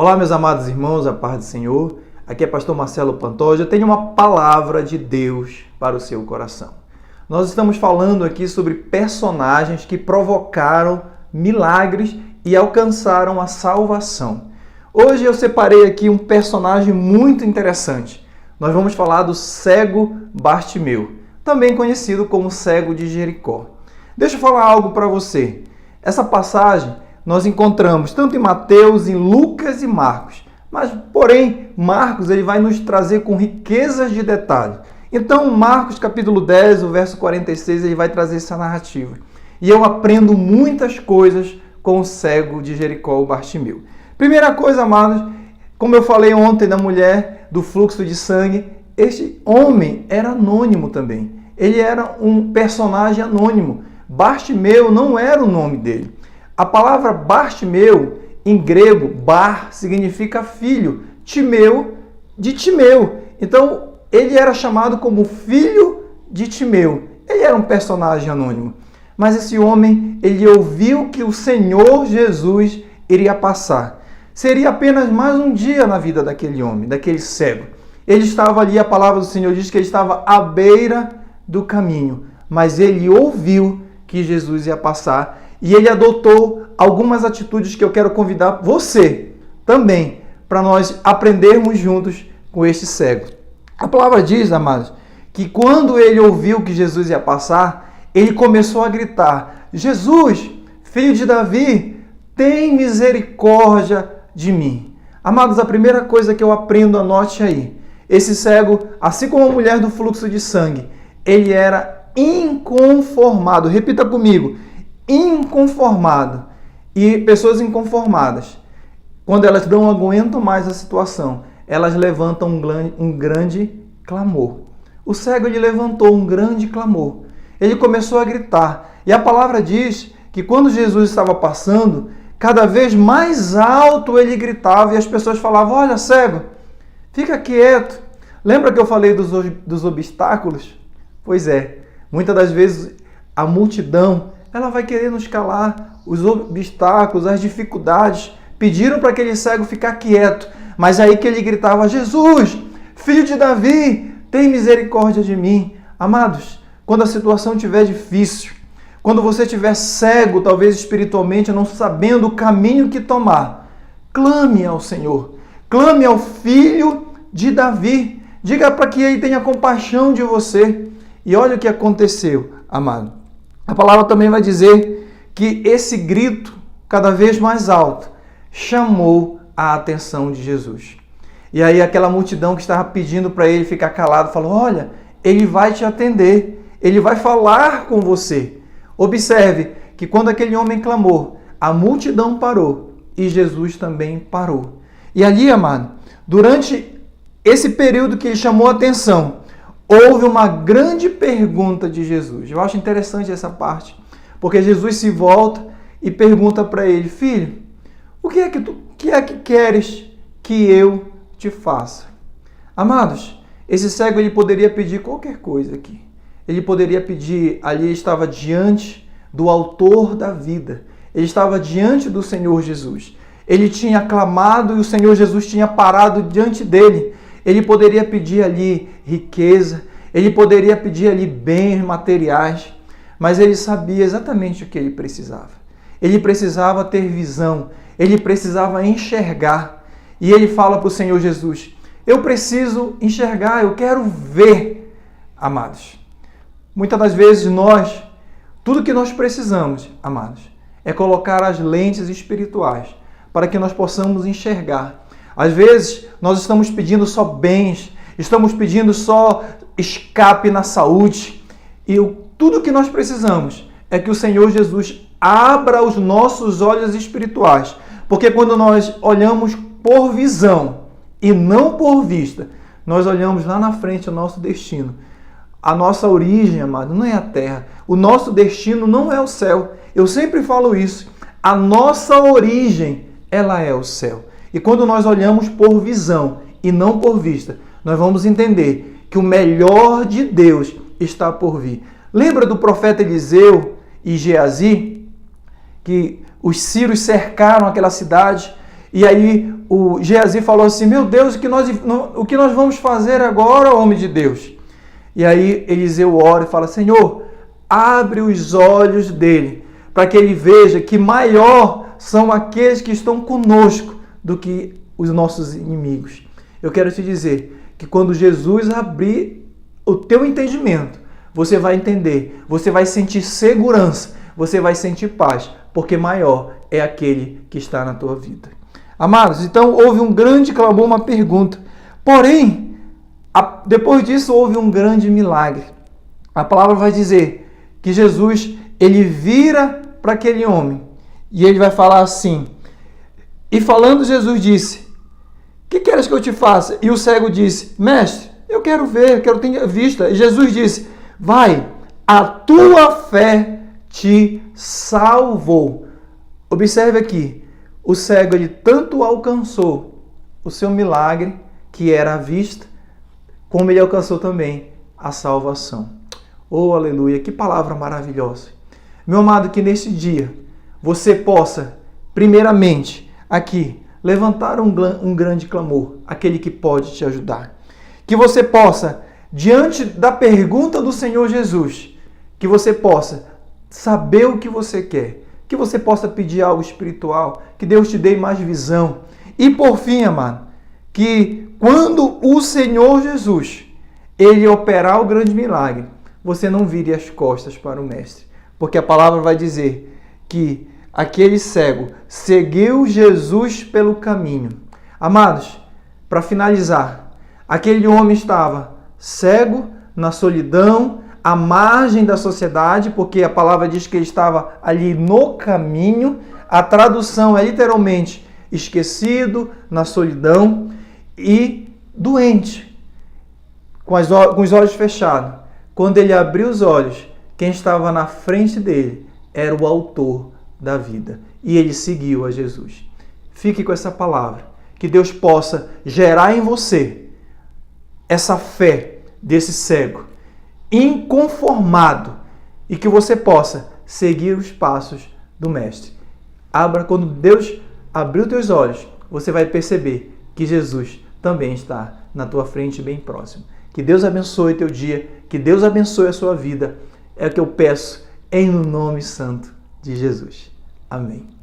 Olá, meus amados irmãos, a paz do Senhor. Aqui é pastor Marcelo Pantoja. Eu tenho uma palavra de Deus para o seu coração. Nós estamos falando aqui sobre personagens que provocaram milagres e alcançaram a salvação. Hoje eu separei aqui um personagem muito interessante. Nós vamos falar do cego Bartimeu, também conhecido como cego de Jericó. Deixa eu falar algo para você. Essa passagem nós encontramos tanto em Mateus, em Lucas e Marcos. Mas, porém, Marcos ele vai nos trazer com riquezas de detalhes. Então, Marcos capítulo 10, o verso 46, ele vai trazer essa narrativa. E eu aprendo muitas coisas com o cego de Jericó, o Bartimeu. Primeira coisa, amados, como eu falei ontem da mulher do fluxo de sangue, este homem era anônimo também. Ele era um personagem anônimo. Bartimeu não era o nome dele. A palavra Bartimeu, em grego, Bar, significa filho. Timeu, de Timeu. Então, ele era chamado como filho de Timeu. Ele era um personagem anônimo. Mas esse homem, ele ouviu que o Senhor Jesus iria passar. Seria apenas mais um dia na vida daquele homem, daquele cego. Ele estava ali, a palavra do Senhor diz que ele estava à beira do caminho. Mas ele ouviu que Jesus ia passar e ele adotou algumas atitudes que eu quero convidar você também para nós aprendermos juntos com este cego. A palavra diz, amados, que quando ele ouviu que Jesus ia passar, ele começou a gritar: Jesus, filho de Davi, tem misericórdia de mim. Amados, a primeira coisa que eu aprendo, anote aí. Esse cego, assim como a mulher do fluxo de sangue, ele era inconformado. Repita comigo: inconformado. E pessoas inconformadas, quando elas não aguentam mais a situação, elas levantam um grande clamor. O cego ele levantou um grande clamor. Ele começou a gritar. E a palavra diz que quando Jesus estava passando, cada vez mais alto ele gritava e as pessoas falavam: olha, cego, fica quieto. Lembra que eu falei dos obstáculos? Pois é, muitas das vezes a multidão ela vai querer nos calar. Os obstáculos, as dificuldades pediram para aquele cego ficar quieto. Mas aí que ele gritava: Jesus, filho de Davi, tem misericórdia de mim. Amados, quando a situação estiver difícil, quando você estiver cego, talvez espiritualmente, não sabendo o caminho que tomar, clame ao Senhor. Clame ao filho de Davi. Diga para que ele tenha compaixão de você. E olha o que aconteceu, amado. A palavra também vai dizer que esse grito, cada vez mais alto, chamou a atenção de Jesus. E aí aquela multidão que estava pedindo para ele ficar calado, falou: olha, ele vai te atender, ele vai falar com você. Observe que quando aquele homem clamou, a multidão parou e Jesus também parou. E ali, amado, durante esse período que ele chamou a atenção, houve uma grande pergunta de Jesus. Eu acho interessante essa parte, porque Jesus se volta e pergunta para ele: filho, o que é que queres que eu te faça? Amados, esse cego ele poderia pedir qualquer coisa aqui. Ele poderia pedir, ali estava diante do autor da vida. Ele estava diante do Senhor Jesus. Ele tinha clamado e o Senhor Jesus tinha parado diante dele. Ele poderia pedir ali riqueza, ele poderia pedir ali bens materiais, mas ele sabia exatamente o que ele precisava. Ele precisava ter visão, ele precisava enxergar. E ele fala para o Senhor Jesus: eu preciso enxergar, eu quero ver. Amados, muitas das vezes tudo que nós precisamos, amados, é colocar as lentes espirituais para que nós possamos enxergar. Às vezes, nós estamos pedindo só bens, estamos pedindo só escape na saúde. E tudo que nós precisamos é que o Senhor Jesus abra os nossos olhos espirituais. Porque quando nós olhamos por visão e não por vista, nós olhamos lá na frente o nosso destino. A nossa origem, amado, não é a terra. O nosso destino não é o céu. Eu sempre falo isso. A nossa origem, ela é o céu. E quando nós olhamos por visão e não por vista, nós vamos entender que o melhor de Deus está por vir. Lembra do profeta Eliseu e Geazi? Que os sírios cercaram aquela cidade E aí o Geazi falou assim, meu Deus, o que nós vamos fazer agora, homem de Deus? E aí Eliseu ora e fala, Senhor, abre os olhos dele, para que ele veja que maior são aqueles que estão conosco do que os nossos inimigos. Eu quero te dizer que quando Jesus abrir o teu entendimento, você vai entender, você vai sentir segurança, você vai sentir paz, porque maior é aquele que está na tua vida. Amados, então houve um grande clamor, uma pergunta. Porém, depois disso houve um grande milagre. A palavra vai dizer que Jesus, ele vira para aquele homem e ele vai falar assim. E falando, Jesus disse, que queres que eu te faça? E o cego disse, mestre, eu quero ver, quero ter vista. E Jesus disse, vai, a tua fé te salvou. Observe aqui, o cego ele tanto alcançou o seu milagre, que era a vista, como ele alcançou também a salvação. Oh, aleluia, que palavra maravilhosa. Meu amado, que neste dia você possa, primeiramente, aqui, levantar um grande clamor, aquele que pode te ajudar. Que você possa, diante da pergunta do Senhor Jesus, que você possa saber o que você quer, que você possa pedir algo espiritual, que Deus te dê mais visão. E por fim, amado, que quando o Senhor Jesus, ele operar o grande milagre, você não vire as costas para o Mestre, porque a palavra vai dizer que aquele cego seguiu Jesus pelo caminho. Amados, para finalizar, aquele homem estava cego, na solidão, à margem da sociedade, porque a palavra diz que ele estava ali no caminho. A tradução é literalmente esquecido, na solidão e doente, com os olhos fechados. Quando ele abriu os olhos, quem estava na frente dele era o autor da vida. E ele seguiu a Jesus. Fique com essa palavra. Que Deus possa gerar em você essa fé desse cego, inconformado, e que você possa seguir os passos do Mestre. Quando Deus abrir os teus olhos, você vai perceber que Jesus também está na tua frente, bem próximo. Que Deus abençoe teu dia, que Deus abençoe a sua vida. É o que eu peço em nome santo de Jesus. Amém.